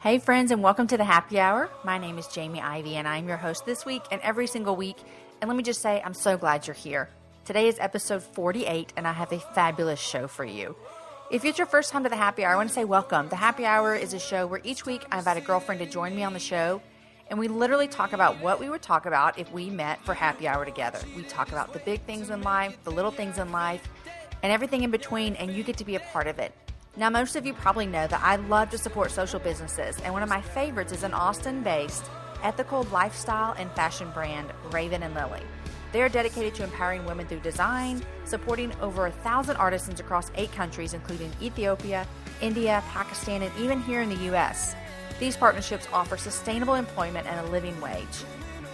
Hey friends, and welcome to the Happy Hour. My name is Jamie Ivey, and I'm your host this week and every single week. And let me just say, I'm so glad you're here. Today is episode 48, and I have a fabulous show for you. If it's your first time to the Happy Hour, I want to say welcome. The Happy Hour is a show where each week I invite a girlfriend to join me on the show, and we literally talk about what we would talk about if we met for Happy Hour together. We talk about the big things in life, the little things in life, and everything in between, and you get to be a part of it. Now, most of you probably know that I love to support social businesses, and one of my favorites is an Austin-based ethical lifestyle and fashion brand, Raven and Lily. They are dedicated to empowering women through design, supporting over 1,000 artisans across 8 countries, including Ethiopia, India, Pakistan, and even here in the U.S. These partnerships offer sustainable employment and a living wage.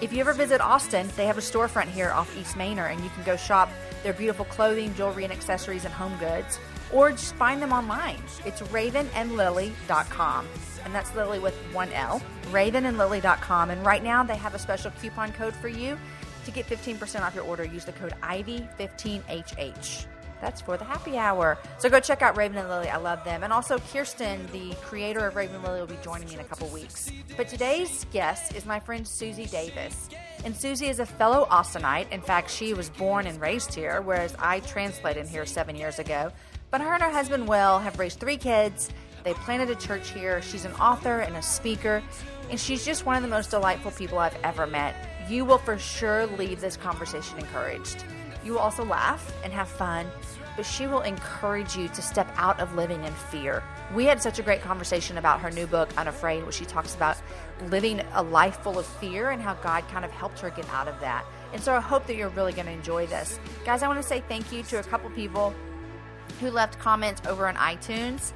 If you ever visit Austin, they have a storefront here off East Manor, and you can go shop their beautiful clothing, jewelry, and accessories and home goods, or just find them online. It's ravenandlily.com, and that's Lily with one L, ravenandlily.com, and right now they have a special coupon code for you to get 15% off your order. Use the code IVY15HH. That's for the Happy Hour. So go check out Raven and Lily. I love them. And also Kirsten, the creator of Raven and Lily, will be joining me in a couple weeks. But today's guest is my friend Susie Davis. And Susie is a fellow Austinite. In fact, she was born and raised here, whereas I translated here 7 years ago. But her and her husband, Will, have raised 3 kids. They planted a church here. She's an author and a speaker, and she's just one of the most delightful people I've ever met. You will for sure leave this conversation encouraged. You will also laugh and have fun, but she will encourage you to step out of living in fear. We had such a great conversation about her new book, Unafraid, where she talks about living a life full of fear and how God kind of helped her get out of that. And so I hope that you're really going to enjoy this. Guys, I want to say thank you to a couple people who left comments over on iTunes.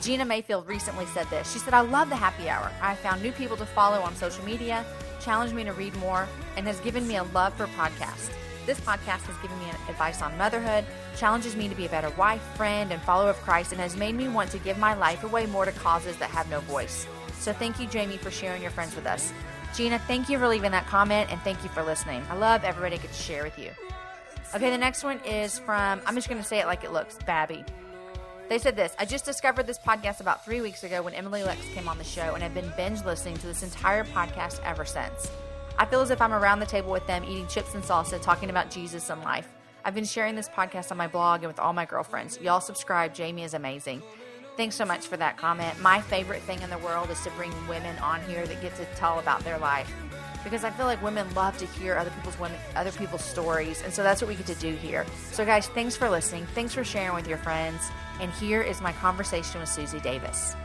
Gina Mayfield recently said this. She said, I love the Happy Hour. I found new people to follow on social media, challenged me to read more, and has given me a love for podcasts. This podcast has given me advice on motherhood, challenges me to be a better wife, friend, and follower of Christ, and has made me want to give my life away more to causes that have no voice. So thank you, Jamie, for sharing your friends with us. Gina, thank you for leaving that comment, and thank you for listening. I love everybody I get to share with you. Okay, the next one is from, I'm just going to say it like it looks, Babby. They said this, I just discovered this podcast about 3 weeks ago when Emily Lex came on the show and have been binge listening to this entire podcast ever since. I feel as if I'm around the table with them eating chips and salsa, talking about Jesus and life. I've been sharing this podcast on my blog and with all my girlfriends. Y'all subscribe. Jamie is amazing. Thanks so much for that comment. My favorite thing in the world is to bring women on here that get to tell about their life, because I feel like women love to hear other people's stories, and so that's what we get to do here. So guys, thanks for listening. Thanks for sharing with your friends. And here is my conversation with Susie Davis.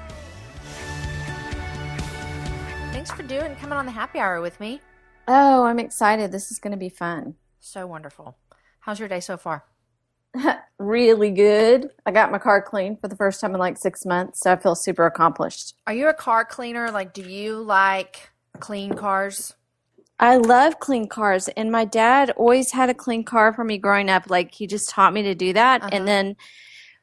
Thanks for coming on the Happy Hour with me. Oh, I'm excited. This is going to be fun. So wonderful. How's your day so far? Really good. I got my car cleaned for the first time in like 6 months, so I feel super accomplished. Are you a car cleaner? Like, do you like clean cars? I love clean cars, and my dad always had a clean car for me growing up. Like, he just taught me to do that, and then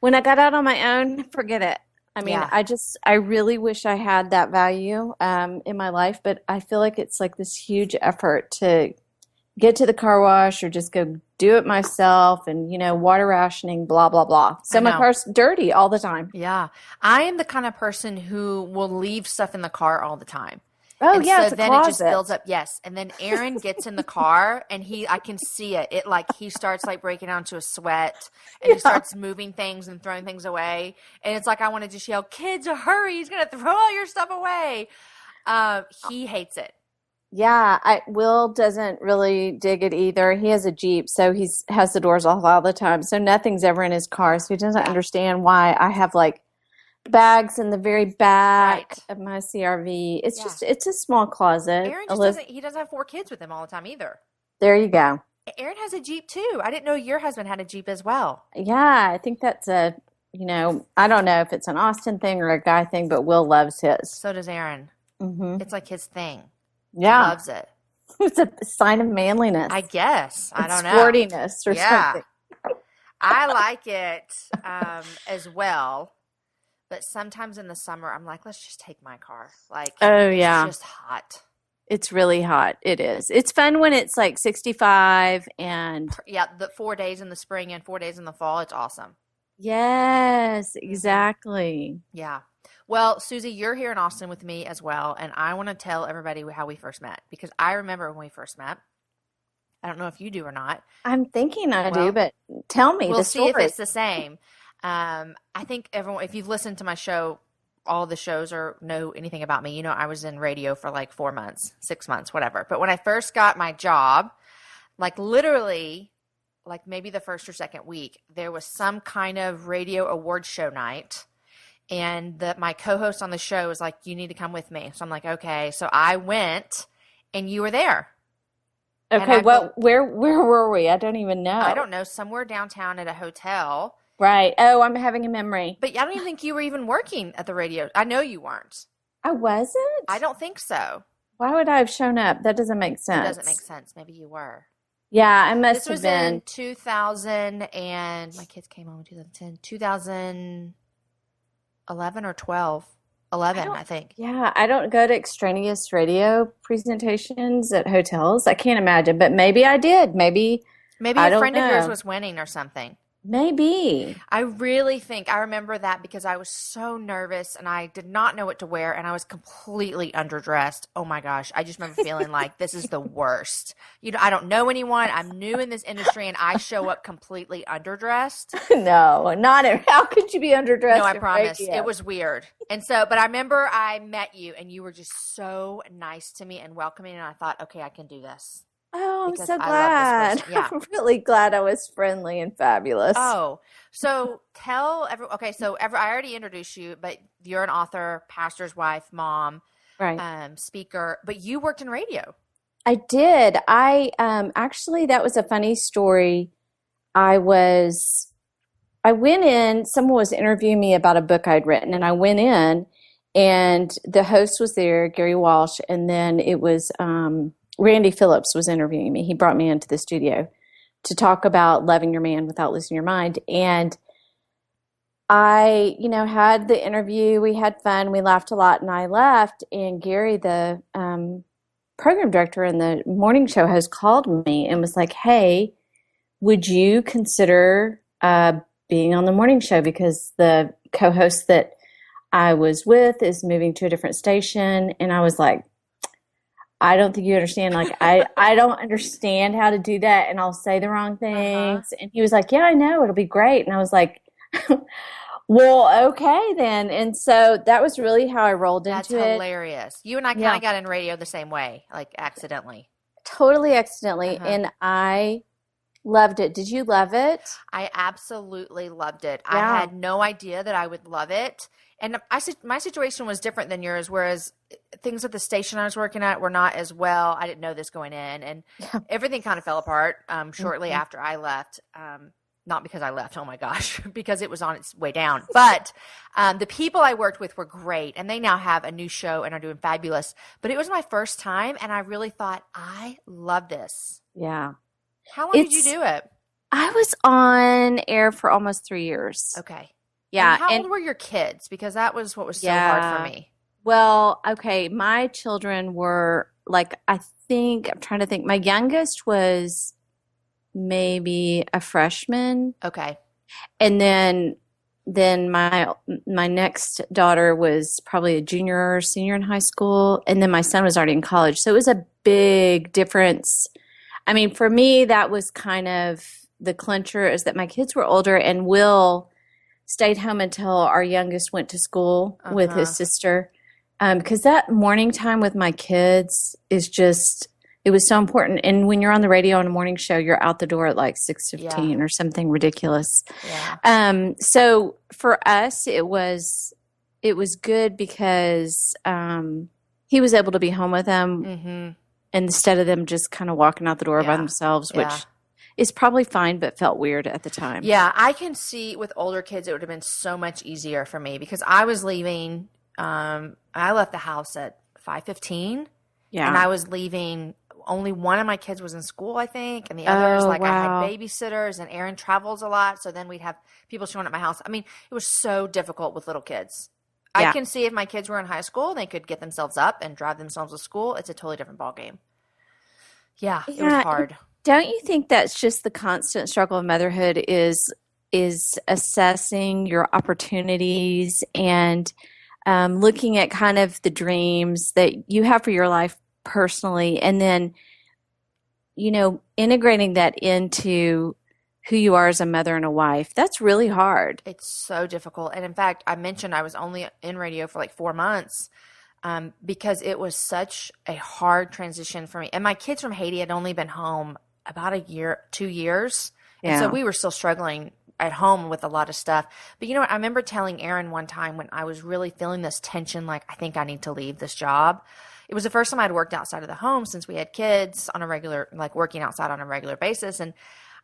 when I got out on my own, forget it. I mean, Yeah. I really wish I had that value in my life, but I feel like it's like this huge effort to get to the car wash or just go do it myself and, water rationing, blah, blah, blah. So my car's dirty all the time. Yeah. I am the kind of person who will leave stuff in the car all the time. Oh, and yeah, so it's a then closet. It just builds up. Yes. And then Aaron gets in the car and I can see it. He starts like breaking out into a sweat and he starts moving things and throwing things away. And it's like, I want to just yell, kids, hurry. He's going to throw all your stuff away. He hates it. Yeah, Will doesn't really dig it either. He has a Jeep, so he has the doors off all the time. So nothing's ever in his car. So he doesn't understand why I have like bags in the very back of my CRV. It's a small closet. Aaron just doesn't have 4 kids with him all the time either. There you go. Aaron has a Jeep too. I didn't know your husband had a Jeep as well. Yeah, I think that's I don't know if it's an Austin thing or a guy thing, but Will loves his. So does Aaron. Mm-hmm. It's like his thing. Yeah. He loves it. It's a sign of manliness. I guess. I don't know. Sportiness or something. I like it as well. But sometimes in the summer, I'm like, let's just take my car. Like, it's just hot. It's really hot. It is. It's fun when it's like 65 and... Yeah, the 4 days in the spring and 4 days in the fall. It's awesome. Yes, Mhm. exactly. Yeah. Well, Susie, you're here in Austin with me as well, and I want to tell everybody how we first met because I remember when we first met. I don't know if you do or not. I'm thinking I do, Well, but tell me we'll the see if story. it's the same. I think everyone, if you've listened to my show, all the shows or know anything about me, you know I was in radio for like 4 months, 6 months, whatever. But when I first got my job, like literally, like maybe the first or second week, there was some kind of radio award show night. And my co-host on the show was like, "You need to come with me." So I'm like, "Okay." So I went, and you were there. And Okay, where were we? I don't even I know. don't know, somewhere downtown at a hotel. Right. Oh, I'm having a memory. But I don't even think you were even working at the radio. I know you weren't. I I wasn't? don't think so. Why would I have shown up? That doesn't make It doesn't make sense. sense. Maybe you were. Yeah, I This must have was in been. 2000, and my kids came home in 2010, 2011 or 12. I 11, don't, I think. yeah, I don't go to extraneous radio presentations at hotels. I can't imagine, but maybe I did. Maybe, Maybe I a don't friend of yours know. was winning or something. Maybe. I really think I remember that because I was so nervous and I did not know what to wear and I was completely underdressed. Oh my gosh. I just remember feeling like this is the worst. You know, I don't know anyone. I'm new in this industry and I show up completely underdressed. No, not how could you be No, underdressed I in promise. It radio? was weird. And so, but I remember I met you and you were just so nice to me and welcoming. And I thought, okay, I can do this Oh, I'm because so I love this glad. person. Yeah. I'm really glad I was friendly and fabulous. Oh, so tell okay, so I already introduced you, but you're an author, pastor's wife, mom, Right. speaker, but you worked in radio. I did. I actually that was a funny story. I was I went in, someone was interviewing me about a book I'd written, and I went in, and the host was there, Gary Walsh, and then it was Randy Phillips was interviewing me. He brought me into the studio to talk about loving your man without losing your mind. And I, had the interview. We had fun. We laughed a lot, and I left. And Gary, the program director and the morning show host, called me and was like, "Hey, would you consider being on the morning show because the co-host that I was with is moving to a different station?" And I was like, "I don't think you understand. Like, I don't understand how to do that, and I'll say the wrong Uh-huh. things." And he was like, "Yeah, I know. It'll be great." And I was like, "Well, okay then." And so that was really how I rolled That's into it. hilarious. You and I kind Yeah, of got in radio the same way, like accidentally. totally accidentally. Uh-huh. And I loved it. Did you love it? I absolutely loved it. I Yeah. had no idea that I would love it. And my situation was different than yours, whereas things at the station I was working at were not as well. I didn't know this going in, and Yeah. everything kind of fell apart shortly Mhm. after I left. Not because I left, oh my gosh, because it was on its way down. But the people I worked with were great, and they now have a new show and are doing fabulous. But it was my first time, and I really thought, I love this. Yeah. How long did you It's do it? I was on air for almost 3 years. Okay. And Yeah, how and old were your kids? Because that was what was so hard for yeah. me. Well, okay, my children were like I'm trying to think. My youngest was maybe a freshman, Okay. and then my next daughter was probably a junior or senior in high school, and then my son was already in college. So it was a big difference. I mean, for me, that was kind of the clincher is that my kids were older, and Will stayed home until our youngest went to school with his Uh-huh. sister. Because that morning time with my kids is just, it was so important. And when you're on the radio on a morning show, you're out the door at like Yeah. 6:15 or something ridiculous. Yeah. So for us, it was good because he was able to be home with them Mm-hmm. instead of them just kind of walking out the door by Yeah. themselves, Yeah. which is probably fine, but felt weird at the time. Yeah. I can see with older kids, it would have been so much easier for me because I was leaving. I left the house at 5:15 and Yeah. I was leaving. Only one of my kids was in school, I think, and the others, Oh, like I had wow. babysitters and Aaron travels a lot. So then we'd have people showing up at my house. I mean, it was so difficult with little kids. I Yeah. can see if my kids were in high school, they could get themselves up and drive themselves to school. It's a totally different ballgame. Yeah, it was Yeah. And hard. don't you think that's just the constant struggle of motherhood is is assessing your opportunities and looking at kind of the dreams that you have for your life personally, and then, integrating that into who you are as a mother and a wife. That's really hard. It's so difficult. And in fact, I mentioned I was only in radio for like 4 months because it was such a hard transition for me. And my kids from Haiti had only been home about a year, 2 years. And so we were still struggling at home with a lot of stuff. But you know what? I remember telling Aaron one time when I was really feeling this tension, like, I think I need to leave this job. It was the first time I'd worked outside of the home since we had kids on a regular, like working outside on a regular basis. And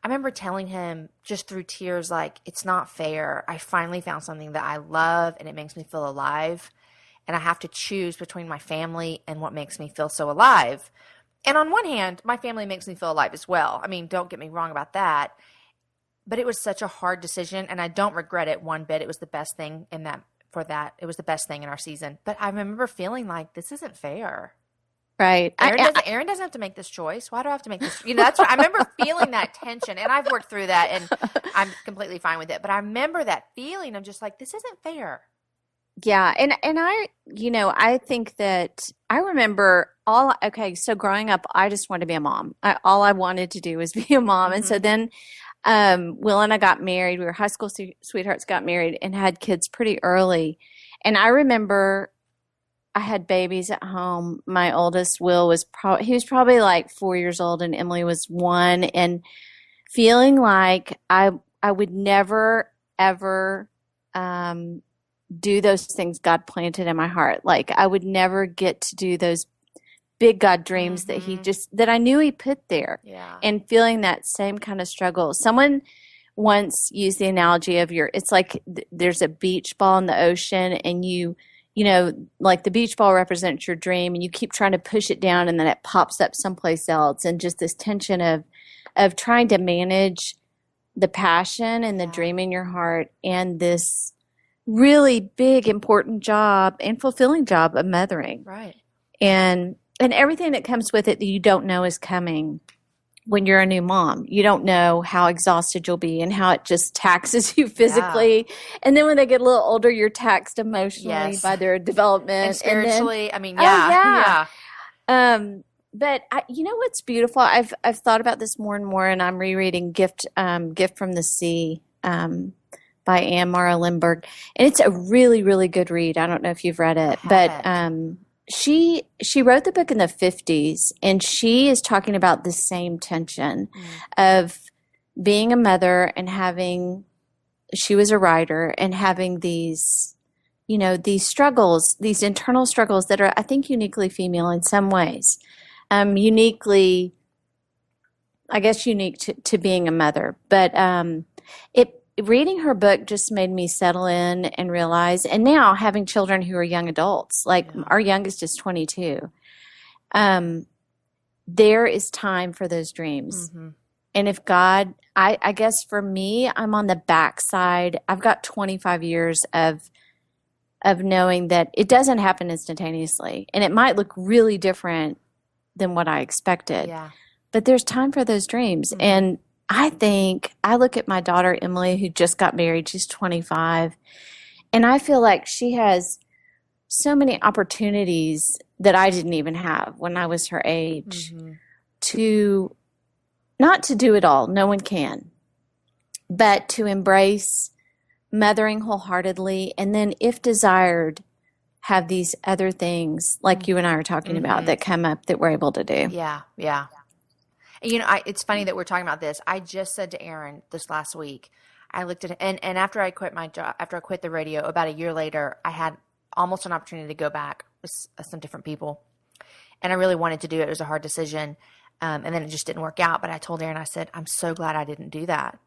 I remember telling him just through tears, like, it's not fair. I finally found something that I love and it makes me feel alive. And I have to choose between my family and what makes me feel so alive. And on one hand, my family makes me feel alive as well. I mean, don't get me wrong about that. But it was such a hard decision, and I don't regret it one bit. It was the best thing it was the best thing in our season. But I remember feeling like, this isn't fair. Right. Aaron doesn't have to make this choice. Why do I have to make this? That's what I remember feeling, that tension. And I've worked through that and I'm completely fine with it. But I remember that feeling of just like, this isn't fair. Yeah. And I think that I remember so growing up, I just wanted to be a mom. All I wanted to do was be a mom. Mm-hmm. And so then Will and I got married. We were high school sweethearts, got married and had kids pretty early. And I remember I had babies at home. My oldest, Will, was probably like 4 years old, and Emily was 1, and feeling like I would never, ever do those things God planted in my heart. Like, I would never get to do those big God dreams mm-hmm. that I knew he put there. Yeah. And feeling that same kind of struggle. Someone once used the analogy of it's like there's a beach ball in the ocean, and like the beach ball represents your dream, and you keep trying to push it down, and then it pops up someplace else. And just this tension of trying to manage the passion and the dream in your heart and this really big, important job and fulfilling job of mothering. Right. And everything that comes with it that you don't know is coming when you're a new mom. You don't know how exhausted you'll be and how it just taxes you physically. Yeah. And then when they get a little older, you're taxed emotionally by their development. And spiritually, But what's beautiful? I've thought about this more and more, and I'm rereading Gift from the Sea by Anne Mara Lindbergh. And it's a really, really good read. I don't know if you've read it, but she wrote the book in the 50s, and she is talking about the same tension of being a mother and she was a writer, and having these struggles, these internal struggles that are, I think, uniquely female in some ways, unique to being a mother. But reading her book just made me settle in and realize, and now having children who are young adults, like our youngest is 22, there is time for those dreams. Mm-hmm. And if God, I guess for me, I'm on the backside. I've got 25 years of knowing that it doesn't happen instantaneously, and it might look really different than what I expected. Yeah. But there's time for those dreams. Mm-hmm. And I look at my daughter, Emily, who just got married. She's 25. And I feel like she has so many opportunities that I didn't even have when I was her age, not to do it all. No one can. But to embrace mothering wholeheartedly. And then, if desired, have these other things like you and I are talking about that come up that we're able to do. Yeah. Yeah. It's funny that we're talking about this. I just said to Aaron this last week, I looked at and after I quit my job, after I quit the radio, about a year later, I had almost an opportunity to go back with some different people. And I really wanted to do it. It was a hard decision. And then it just didn't work out. But I told Aaron, I said, I'm so glad I didn't do that.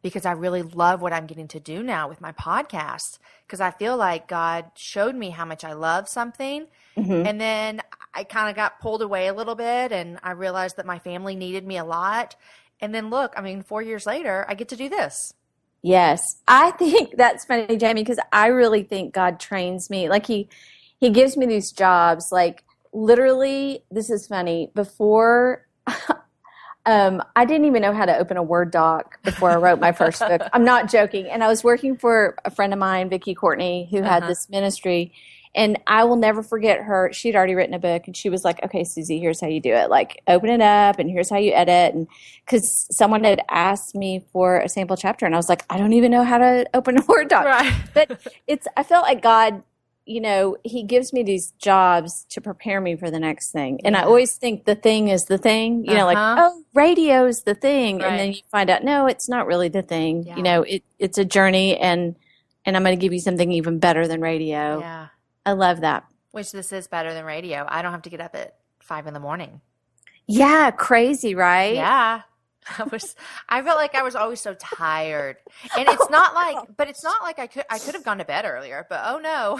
Because I really love what I'm getting to do now with my podcast. Because I feel like God showed me how much I love something. Mm-hmm. And then I kind of got pulled away a little bit, and I realized that my family needed me a lot. And then 4 years later, I get to do this. Yes. I think that's funny, Jamie, because I really think God trains me. Like he gives me these jobs, like literally, this is funny, before I didn't even know how to open a Word doc before I wrote my first book. I'm not joking. And I was working for a friend of mine, Vicki Courtney, who had this ministry. And I will never forget her. She'd already written a book, and she was like, okay, Susie, here's how you do it. Like, open it up, and here's how you edit. And because someone had asked me for a sample chapter, and I was like, I don't even know how to open a Word doc. Right. But I felt like God, he gives me these jobs to prepare me for the next thing. And I always think the thing is the thing, like, oh, radio is the thing. Right. And then you find out, no, it's not really the thing. Yeah. It's a journey, and I'm going to give you something even better than radio. Yeah. I love that. Which this is better than radio. I don't have to get up at 5 a.m. Yeah, crazy, right? Yeah. I felt like I was always so tired. And it's not like I could have gone to bed earlier, but oh no.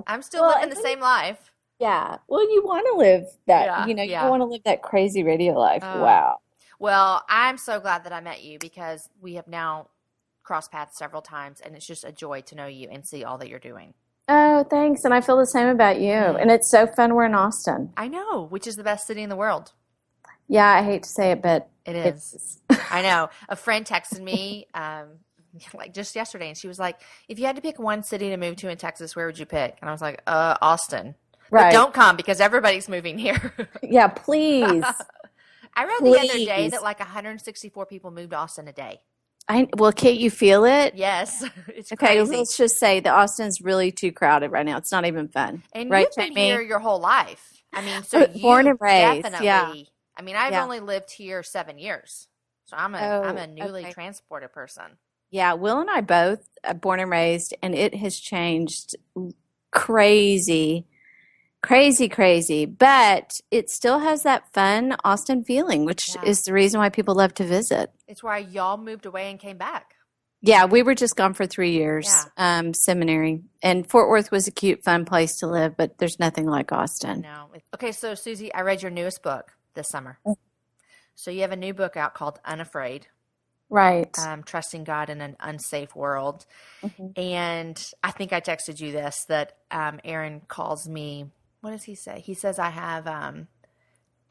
I'm still living the same life. Yeah. Well, you want to live that, you want to live that crazy radio life. Wow. Well, I'm so glad that I met you, because we have now crossed paths several times, and it's just a joy to know you and see all that you're doing. Oh, thanks. And I feel the same about you. And it's so fun we're in Austin. I know, which is the best city in the world. Yeah, I hate to say it, but it is. I know. A friend texted me like just yesterday, and she was like, if you had to pick one city to move to in Texas, where would you pick? And I was like, Austin. Right. But don't come, because everybody's moving here. Yeah, please. I read the other day that like 164 people moved to Austin a day. Well, can't you feel it? Yes. It's okay, crazy. Let's just say that Austin's really too crowded right now. It's not even fun. And right, you've been here your whole life. I mean, so you born and raised, definitely. Yeah. I mean, I've only lived here 7 years, so I'm a newly transported person. Yeah, Will and I both born and raised, and it has changed crazy. But it still has that fun Austin feeling, which is the reason why people love to visit. It's why y'all moved away and came back. Yeah, we were just gone for 3 years, seminary. And Fort Worth was a cute, fun place to live, but there's nothing like Austin. No. Okay, so Susie, I read your newest book this summer. So you have a new book out called Unafraid. Right. Trusting God in an unsafe world. And I think I texted you this, that Aaron calls me, what does he say? He says I have,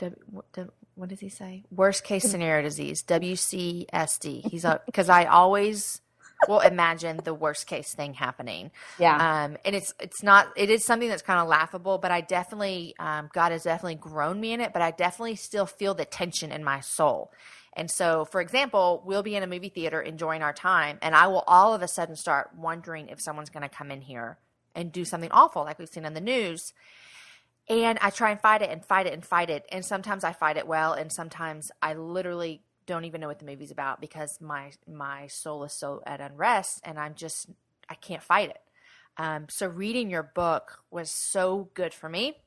what does he say? Worst case scenario disease, WCSD. He's because I always will imagine the worst case thing happening. Yeah. And it is something that's kind of laughable, but I definitely, God has definitely grown me in it, but I definitely still feel the tension in my soul. And so, for example, we'll be in a movie theater enjoying our time, and I will all of a sudden start wondering if someone's going to come in here and do something awful like we've seen on the news. And I try and fight it and fight it and fight it. And sometimes I fight it well, and sometimes I literally don't even know what the movie's about, because my soul is so at unrest, and I can't fight it. So reading your book was so good for me.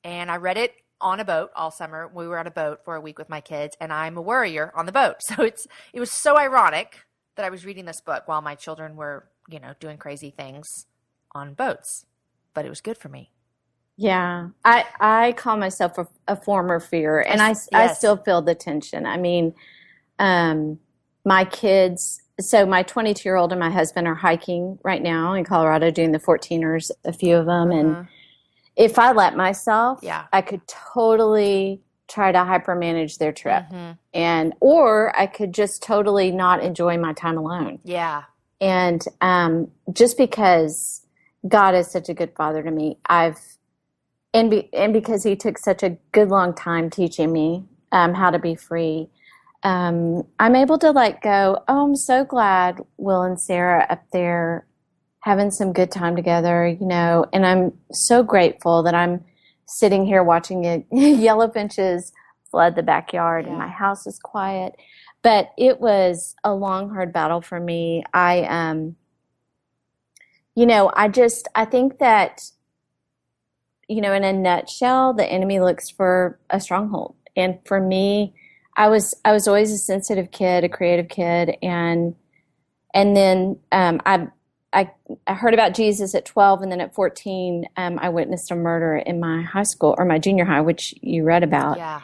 And I read it on a boat all summer. We were on a boat for a week with my kids, and I'm a worrier on the boat. So it was so ironic that I was reading this book while my children were, doing crazy things on boats. But it was good for me. Yeah, I call myself a former fear, and I still feel the tension. I mean, my kids, so my 22-year-old and my husband are hiking right now in Colorado doing the 14ers, a few of them. And if I let myself, I could totally try to hypermanage their trip. Or I could just totally not enjoy my time alone. Yeah. And just because God is such a good father to me, and because he took such a good long time teaching me how to be free, I'm able to let go. Oh, I'm so glad Will and Sara up there having some good time together, and I'm so grateful that I'm sitting here watching yellow finches flood the backyard and my house is quiet. But it was a long, hard battle for me. I think that, in a nutshell, the enemy looks for a stronghold. And for me, I was always a sensitive kid, a creative kid. And then I heard about Jesus at 12, and then at 14, I witnessed a murder in my high school, or my junior high, which you read about. Yeah.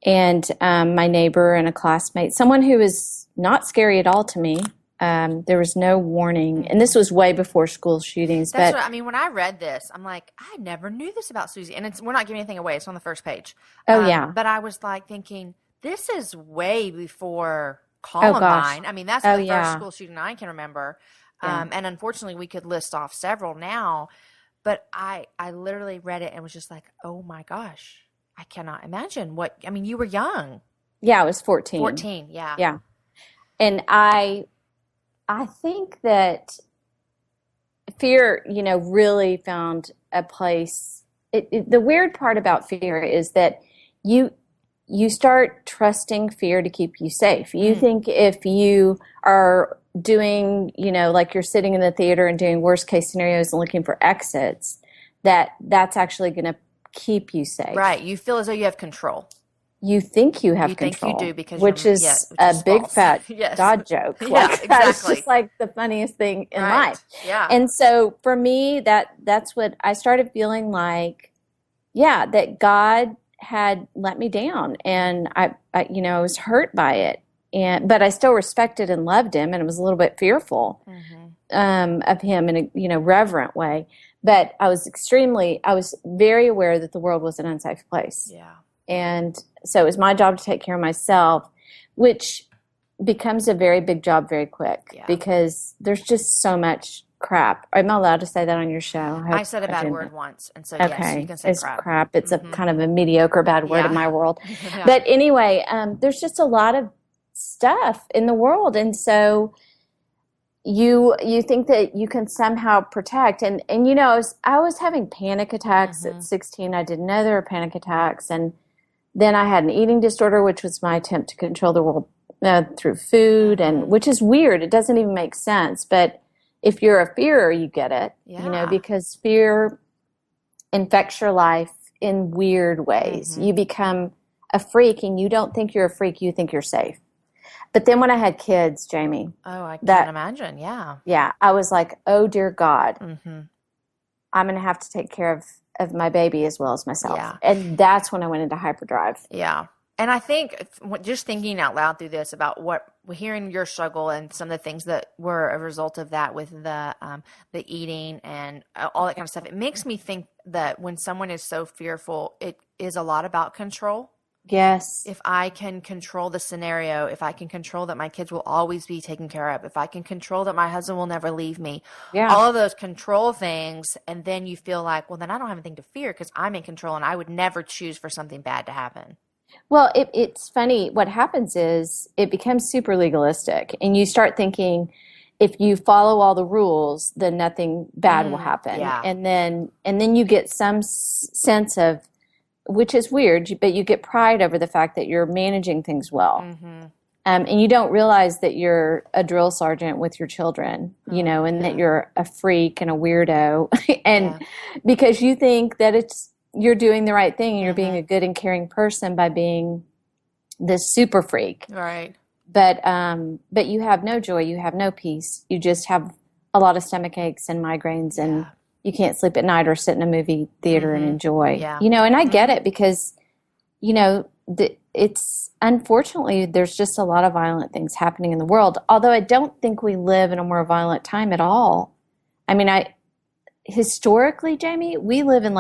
And my neighbor and a classmate, someone who was not scary at all to me. There was no warning, and this was way before school shootings. That's what I mean. When I read this, I'm like, I never knew this about Susie, and we're not giving anything away. It's on the first page. Oh yeah. But I was like thinking, This is way before Oh gosh. Columbine. I mean, that's Oh the first yeah. school shooting I can remember. Yeah. And unfortunately, we could list off several now, but I literally read it and was just like, oh my gosh, I cannot imagine I mean, you were young. Yeah, I was 14. 14, yeah. Yeah. And I think that fear, really found a place. The weird part about fear is that you you start trusting fear to keep you safe. You think if you are doing, like you're sitting in the theater and doing worst case scenarios and looking for exits, that's actually going to keep you safe. Right. You feel as though you have control. You think you have You think you control, do because which you're, is which a is big false. fat Yes. God joke. Yeah, Like that's exactly. just like the funniest thing in Right. life. Yeah. And so for me, that's what I started feeling like, yeah, that God had let me down, and I was hurt by it, but I still respected and loved him, and I was a little bit fearful of him in a reverent way. But I was very aware that the world was an unsafe place. Yeah. And so it was my job to take care of myself, which becomes a very big job very quick because there's just so much crap. Am I allowed to say that on your show? I said a bad word once, and so yes, Okay, you can say it's crap. It's a kind of a mediocre bad word in my world. Yeah. But anyway, there's just a lot of stuff in the world, and so you think that you can somehow protect, and I was having panic attacks at 16. I didn't know there were panic attacks, and then I had an eating disorder, which was my attempt to control the world through food, and which is weird. It doesn't even make sense, but if you're a fearer, you get it, because fear infects your life in weird ways. You become a freak, and you don't think you're a freak. You think you're safe. But then when I had kids, Jamie. Oh, I can't imagine. Yeah. Yeah. I was like, oh, dear God, I'm going to have to take care of my baby as well as myself. Yeah. And that's when I went into hyperdrive. Yeah. And I think just thinking out loud through this about hearing your struggle and some of the things that were a result of that with the eating and all that kind of stuff, it makes me think that when someone is so fearful, it is a lot about control. Yes. If I can control the scenario, if I can control that my kids will always be taken care of, if I can control that my husband will never leave me, all of those control things, and then you feel like, well, then I don't have anything to fear because I'm in control and I would never choose for something bad to happen. Well, it's funny. What happens is it becomes super legalistic, and you start thinking if you follow all the rules, then nothing bad will happen. Yeah. And then you get some sense of, which is weird, but you get pride over the fact that you're managing things well. And you don't realize that you're a drill sergeant with your children, and that you're a freak and a weirdo. And because you think that you're doing the right thing and you're being a good and caring person by being this super freak. Right. But you have no joy, you have no peace. You just have a lot of stomach aches and migraines, and you can't sleep at night or sit in a movie theater and enjoy. Yeah. And I get it because, it's unfortunately there's just a lot of violent things happening in the world. Although I don't think we live in a more violent time at all. I mean, historically, Jamie, we live in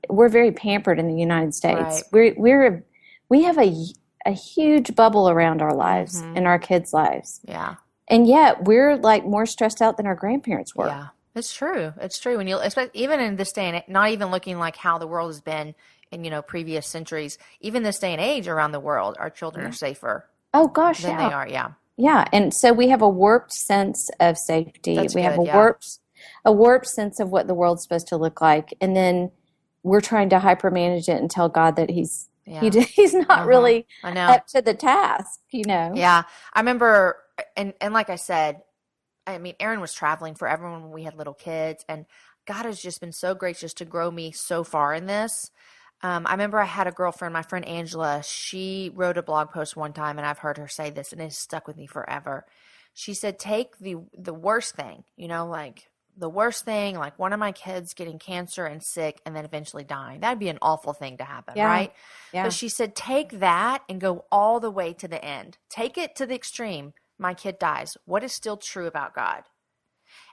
we're very pampered in the United States. Right. We have a huge bubble around our lives and our kids' lives. Yeah. And yet we're like more stressed out than our grandparents were. Yeah. It's true. It's true. When even in this day and not even looking like how the world has been in, previous centuries, even this day and age around the world, our children are safer. Oh gosh, than they are. Yeah. Yeah. And so we have a warped sense of safety. We have a warped sense of what the world's supposed to look like. And then we're trying to hypermanage it and tell God that he's not really up to the task, Yeah. I remember, and like I said, I mean, Aaron was traveling forever when we had little kids, and God has just been so gracious to grow me so far in this. I remember I had a girlfriend, my friend Angela. She wrote a blog post one time, and I've heard her say this, and it's stuck with me forever. She said, take the worst thing, like the worst thing, like one of my kids getting cancer and sick and then eventually dying. That'd be an awful thing to happen, right? Yeah. But she said, take that and go all the way to the end. Take it to the extreme. My kid dies. What is still true about God?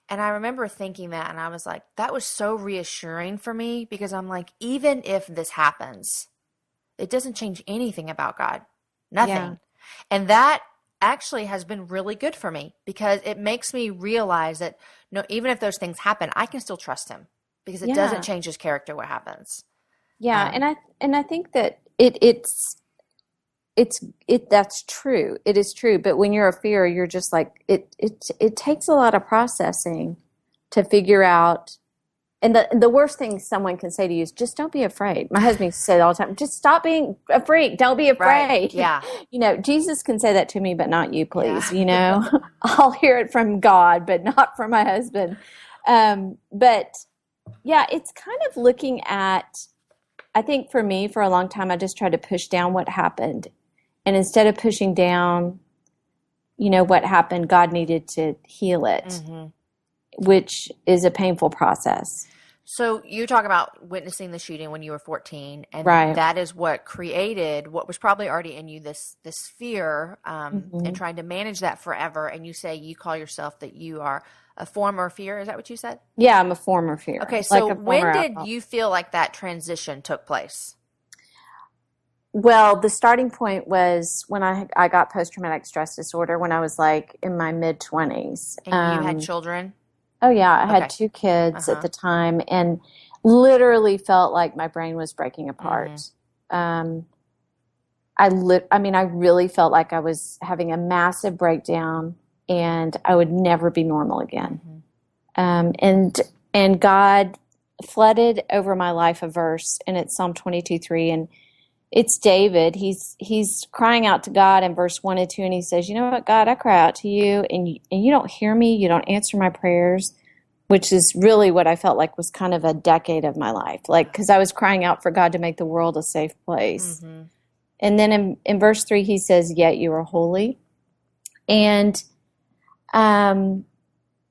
And I remember thinking that, and I was like, that was so reassuring for me, because I'm like, even if this happens, it doesn't change anything about God. Nothing. Yeah. And that actually has been really good for me because it makes me realize that no, even if those things happen, I can still trust him because it doesn't Yeah. change his character what happens. Yeah. And I think that that's true. It is true. But when you're a fear, you're just like, it takes a lot of processing to figure out. And the worst thing someone can say to you is just don't be afraid. My husband used to say it all the time, just stop being a freak. Don't be afraid. Right. Yeah. Jesus can say that to me, but not you, please. Yeah. I'll hear it from God, but not from my husband. But yeah, it's kind of looking at, I think for me, for a long time, I just tried to push down what happened. And instead of pushing down, what happened, God needed to heal it, which is a painful process. So you talk about witnessing the shooting when you were 14, and Right. that is what created what was probably already in you, this fear, and trying to manage that forever. And you say you call yourself that you are a former fear. Is that what you said? Yeah, I'm a former fear. Okay, so like when did outlaw. you feel like that transition took place? Well, the starting point was when I got post-traumatic stress disorder when I was like in my mid-20s. And you had children? Oh yeah, I had Okay. 2 kids at the time and literally felt like my brain was breaking apart. I really felt like I was having a massive breakdown and I would never be normal again. And God flooded over my life a verse, and it's Psalm 22:3, and it's David. He's crying out to God in verse 1 and 2, and he says, "You know what, God, I cry out to you, and you don't hear me. You don't answer my prayers," which is really what I felt like was kind of a decade of my life, like because I was crying out for God to make the world a safe place. And then in verse 3, he says, "Yet you are holy," and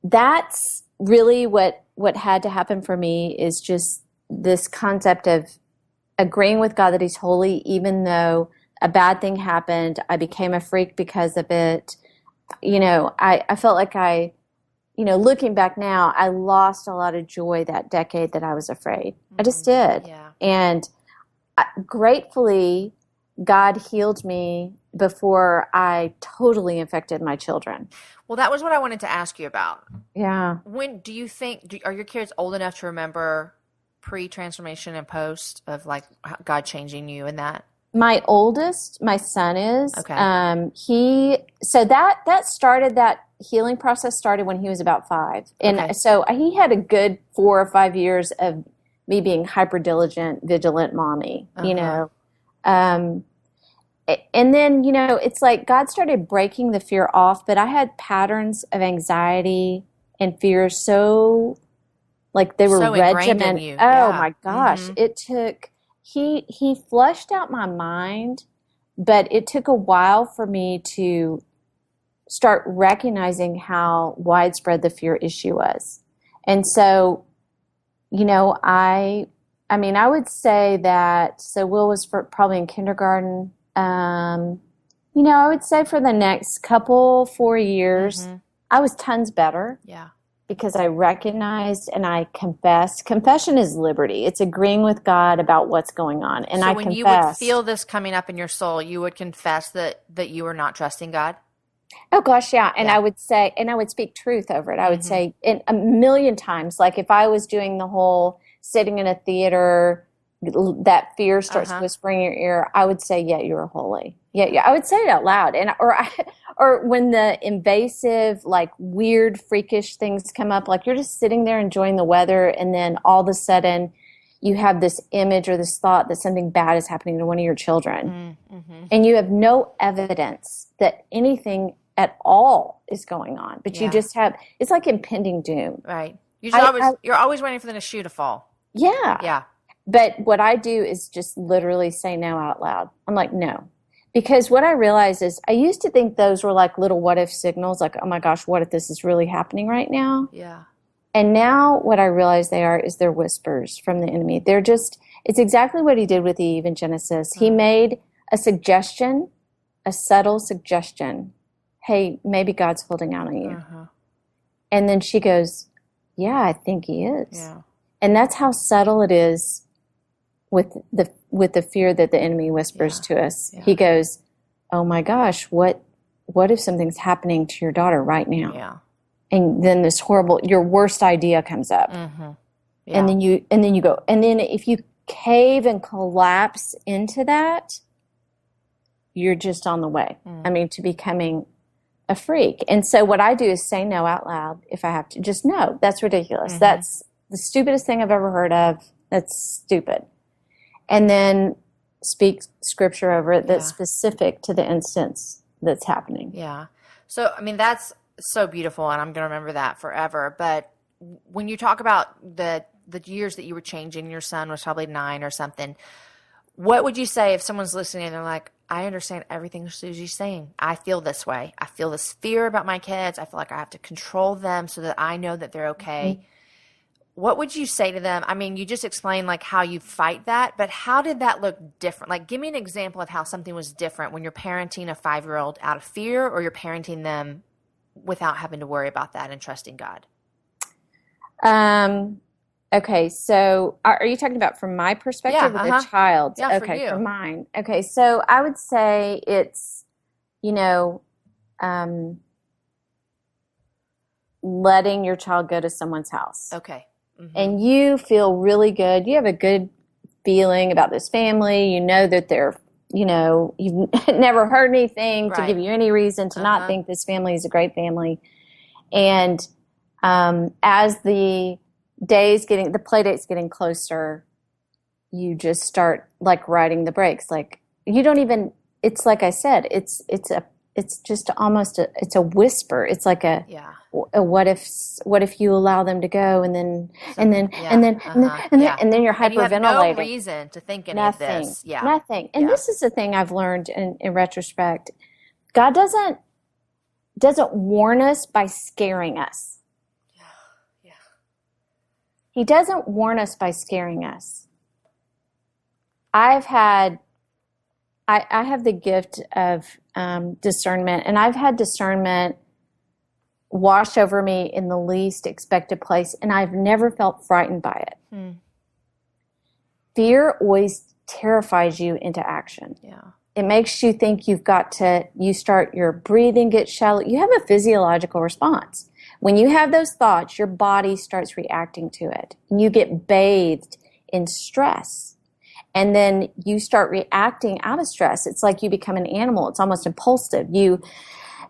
that's really what had to happen for me is just this concept of agreeing with God that he's holy, even though a bad thing happened. I became a freak because of it. I felt like looking back now, I lost a lot of joy that decade that I was afraid. I just did. Yeah. And gratefully, God healed me before I totally infected my children. Well, that was what I wanted to ask you about. Yeah. When do you think, are your kids old enough to remember pre-transformation and post of like God changing you and that? My oldest, my son is. Okay. That started, that healing process started when he was about 5. And so he had a good 4 or 5 years of me being hyper diligent, vigilant mommy, and then, it's like God started breaking the fear off, but I had patterns of anxiety and fear so like they were So ingrained in regimented. you. Oh Yeah. my gosh. It took, he flushed out my mind, but it took a while for me to start recognizing how widespread the fear issue was. And so, I would say that, so Will was probably in kindergarten. I would say for the next 4 years, I was tons better. Yeah. Because I recognized and I confessed. Confession is liberty. It's agreeing with God about what's going on. And so I when confessed. You would feel this coming up in your soul, you would confess that you were not trusting God? Oh gosh, yeah. And Yeah. I would say, and I would speak truth over it. I would say a million times, like if I was doing the whole sitting in a theater, that fear starts whispering in your ear, I would say, "Yeah, you are holy." Yeah. I would say it out loud. And or when the invasive, like weird, freakish things come up, like you're just sitting there enjoying the weather, and then all of a sudden you have this image or this thought that something bad is happening to one of your children. And you have no evidence that anything at all is going on, but you just have, it's like impending doom. Right. You're always waiting for the shoe to fall. Yeah. Yeah. But what I do is just literally say no out loud. I'm like, no. Because what I realized is I used to think those were like little what if signals, like, oh my gosh, what if this is really happening right now? Yeah. And now what I realize they're whispers from the enemy. It's exactly what he did with Eve in Genesis. He made a suggestion, a subtle suggestion. Hey, maybe God's holding out on you. And then she goes, yeah, I think he is. Yeah. And that's how subtle it is with the fear that the enemy whispers to us. Yeah. He goes, oh my gosh, what if something's happening to your daughter right now? Yeah. And then this horrible, your worst idea comes up. Mm-hmm. Yeah. And then you go, and then if you cave and collapse into that, you're just on the way. I mean, to becoming a freak. And so what I do is say no out loud if I have to. Just no, that's ridiculous. That's the stupidest thing I've ever heard of. That's stupid. And then speak scripture over it that's specific to the instance that's happening. Yeah. So, I mean, that's so beautiful, and I'm going to remember that forever. But when you talk about the years that you were changing, your son was probably 9 or something, what would you say if someone's listening and they're like, I understand everything Susie's saying. I feel this way. I feel this fear about my kids. I feel like I have to control them so that I know that they're okay. What would you say to them? I mean, you just explained like how you fight that, but how did that look different? Like, give me an example of how something was different when you're parenting a 5-year-old out of fear, or you're parenting them without having to worry about that and trusting God. Okay, so are you talking about from my perspective or the child's? Yeah, okay, for you. from mine. Okay, so I would say it's, letting your child go to someone's house. Okay. And you feel really good. You have a good feeling about this family. You know that they're, you've never heard anything to give you any reason to not think this family is a great family. And as the play date's getting closer, you just start like riding the brakes. Like you don't even, it's like I said, it's just almost it's a whisper. It's like a what if you allow them to go and then you're hyperventilating. You have no reason to think any of this. Yeah. Nothing. And this is the thing I've learned in retrospect. God doesn't warn us by scaring us. Yeah. He doesn't warn us by scaring us. I have the gift of discernment, and I've had discernment wash over me in the least expected place, and I've never felt frightened by it. Fear always terrifies you into action. Yeah. It makes you think your breathing gets shallow. You have a physiological response. When you have those thoughts, your body starts reacting to it, and you get bathed in stress. And then you start reacting out of stress. It's like you become an animal. It's almost impulsive. You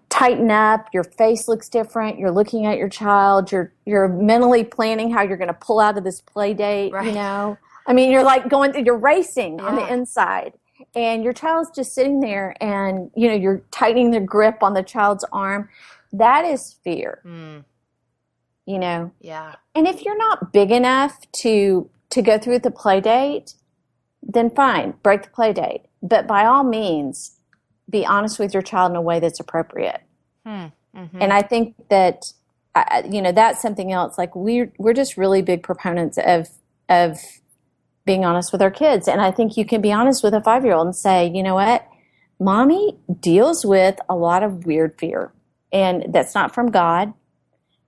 tighten up. Your face looks different. You're looking at your child. You're mentally planning how you're going to pull out of this play date. Right. I mean, you're like you're racing on the inside. And your child's just sitting there, and you're tightening the grip on the child's arm. That is fear. Yeah. And if you're not big enough to go through the play date, then fine, break the play date. But by all means, be honest with your child in a way that's appropriate. And I think that, that's something else. Like we're just really big proponents of being honest with our kids. And I think you can be honest with a 5-year-old and say, you know what, mommy deals with a lot of weird fear, and that's not from God.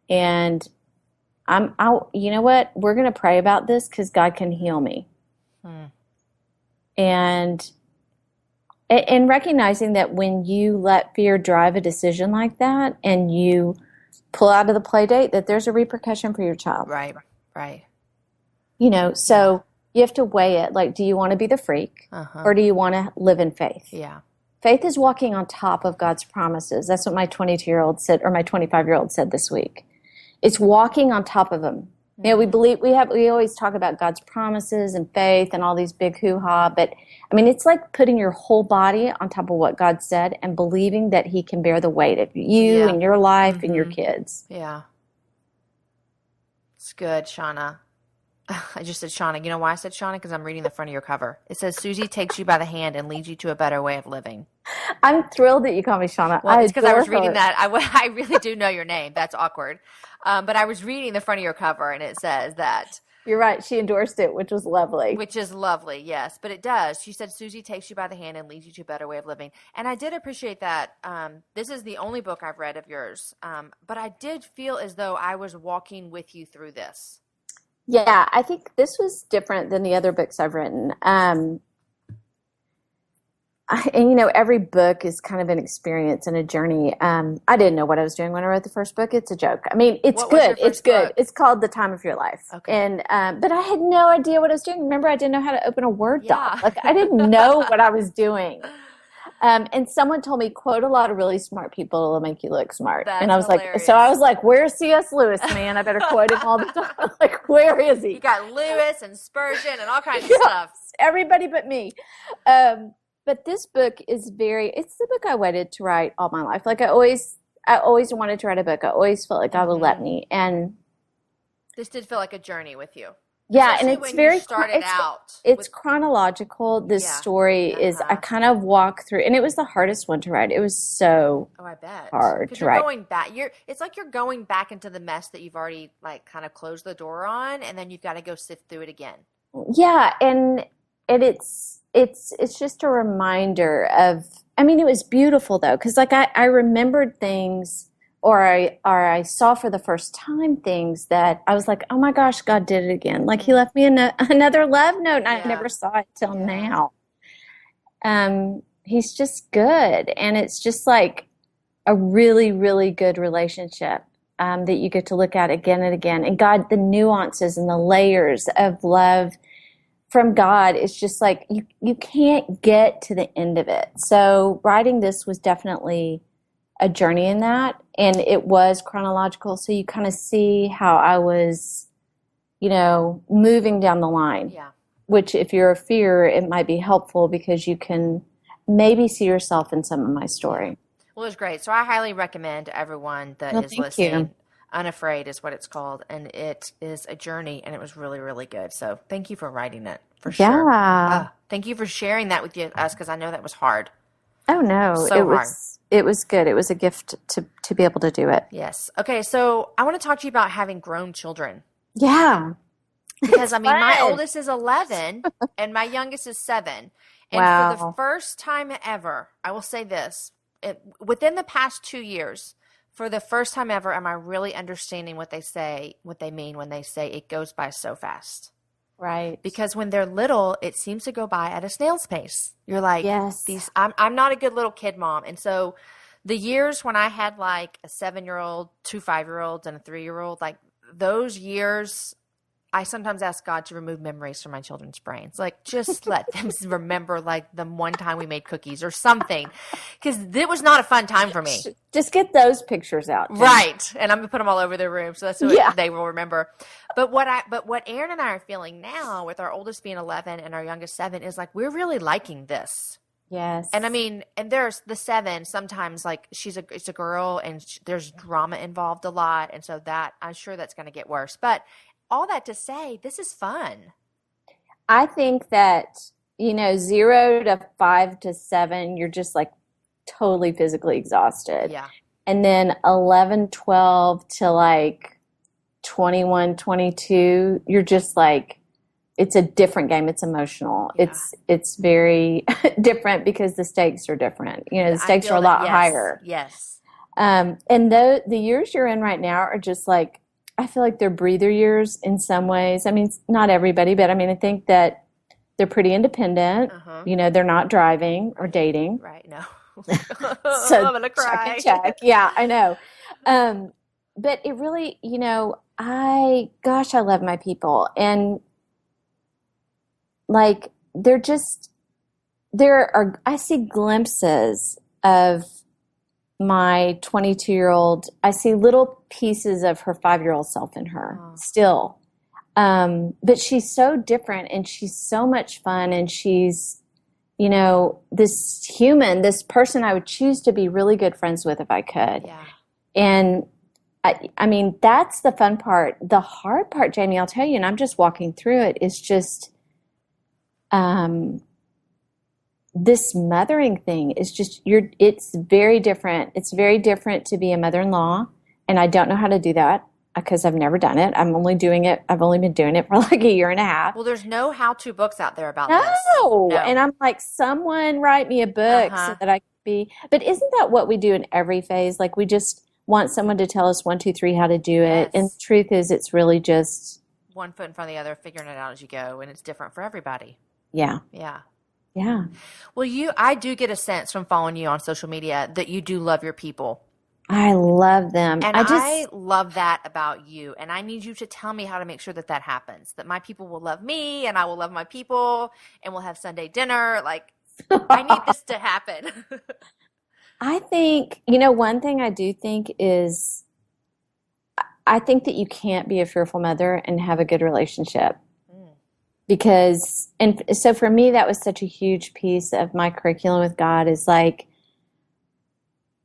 And you know what, we're going to pray about this because God can heal me. And recognizing that when you let fear drive a decision like that and you pull out of the play date, that there's a repercussion for your child. Right. So you have to weigh it. Like, do you want to be the freak or do you want to live in faith? Yeah. Faith is walking on top of God's promises. That's what my 22-year-old said, or my 25-year-old said this week. It's walking on top of them. We always talk about God's promises and faith and all these big hoo-ha, but I mean, it's like putting your whole body on top of what God said and believing that He can bear the weight of you and your life and your kids. Yeah. It's good, Shauna. I just said Shauna. You know why I said Shauna? Because I'm reading the front of your cover. It says, Susie takes you by the hand and leads you to a better way of living. I'm thrilled that you call me Shauna. Well, it's because I was reading that. I really do know your name. That's awkward. But I was reading the front of your cover, and it says that. You're right. She endorsed it, which was lovely. Which is lovely, yes. But it does. She said, Susie takes you by the hand and leads you to a better way of living. And I did appreciate that. This is the only book I've read of yours. But I did feel as though I was walking with you through this. Yeah, I think this was different than the other books I've written. and every book is kind of an experience and a journey. I didn't know what I was doing when I wrote the first book. It's a joke. I mean, it's What was your good. It's first good. book? It's called The Time of Your Life. Okay. And but I had no idea what I was doing. Remember, I didn't know how to open a Word doc. Yeah. Like I didn't know what I was doing. And someone told me, quote a lot of really smart people, it'll make you look smart. That's and I was hilarious. so I was like, where's C.S. Lewis, man? I better quote him all the time. Like, where is he? You got Lewis and Spurgeon and all kinds of stuff. Everybody but me. But this book is it's the book I waited to write all my life. Like I always wanted to write a book. I always felt like God would let me. And this did feel like a journey with you. Yeah, Especially and it's when very you started out. It's chronological. This story is I kind of walk through, and it was the hardest one to write. It was so I bet hard to you're write. Going back. It's like you're going back into the mess that you've already like kind of closed the door on, and then you've got to go sift through it again. Yeah, and it's just a reminder of. I mean, it was beautiful though, because like I remembered things. Or I saw for the first time things that I was like, oh my gosh, God did it again. Like he left me another love note, and I never saw it till now. He's just good, and it's just like a really, really good relationship that you get to look at again and again. And God, the nuances and the layers of love from God is just like you can't get to the end of it. So writing this was definitely a journey in that, and it was chronological, so you kind of see how I was, moving down the line. Yeah. Which, if you're a fear, it might be helpful because you can maybe see yourself in some of my story. Well, it was great. So I highly recommend everyone that is listening. You. Unafraid is what it's called, and it is a journey, and it was really, really good. So thank you for writing it, for sure. Yeah. Thank you for sharing that with us, because I know that was hard. Oh, no. Hard. It was good. It was a gift to be able to do it. Yes. Okay, so I want to talk to you about having grown children. Yeah. Because, my oldest is 11 and my youngest is 7. And for the first time ever, I will say this, within the past 2 years, for the first time ever, am I really understanding what they mean when they say it goes by so fast. Right. Because when they're little, it seems to go by at a snail's pace. You're like, yes. I'm not a good little kid mom. And so the years when I had like a 7-year-old, 2 5-year-olds, and a 3-year-old, like those years, I sometimes ask God to remove memories from my children's brains. Like, just let them remember, like, the one time we made cookies or something. Because it was not a fun time for me. Just get those pictures out. Jen. Right. And I'm going to put them all over their room. So that's what they will remember. But what Aaron and I are feeling now, with our oldest being 11 and our youngest 7, is like, we're really liking this. Yes. And and there's the 7, sometimes like it's a girl, and there's drama involved a lot. And so I'm sure that's going to get worse. But all that to say, this is fun. I think that, 0 to 5 to 7, you're just like totally physically exhausted. Yeah. And then 11, 12 to like 21, 22, you're just like, it's a different game. It's emotional. Yeah. It's very different because the stakes are different. The stakes are a lot higher. Yes. And the years you're in right now are just like, I feel like they're breather years in some ways. I mean, not everybody, but I think that they're pretty independent. Uh-huh. They're not driving or dating. Right. No. So I'm gonna cry. Check. Yeah, I know. But it really, I love my people, and like I see glimpses of my 22-year-old, I see little pieces of her 5-year-old self in her still. But she's so different, and she's so much fun, and she's, this human, this person I would choose to be really good friends with if I could. Yeah. And that's the fun part. The hard part, Jamie, I'll tell you, and I'm just walking through it, is just, this mothering thing is just it's very different. It's very different to be a mother-in-law, and I don't know how to do that because I've never done it. I've only been doing it for like a year and a half. Well, there's no how-to books out there about this. No. And I'm like, someone write me a book so that I can be. But isn't that what we do in every phase? Like, we just want someone to tell us 1, 2, 3 how to do it. And the truth is, it's really just one foot in front of the other, figuring it out as you go, and it's different for everybody. Yeah. Yeah. Yeah. Well, I do get a sense from following you on social media that you do love your people. I love them. And I love that about you. And I need you to tell me how to make sure that that happens, that my people will love me and I will love my people and we'll have Sunday dinner. Like, I need this to happen. I think, one thing I do think is I think that you can't be a fearful mother and have a good relationship. Because, and so for me, that was such a huge piece of my curriculum with God is like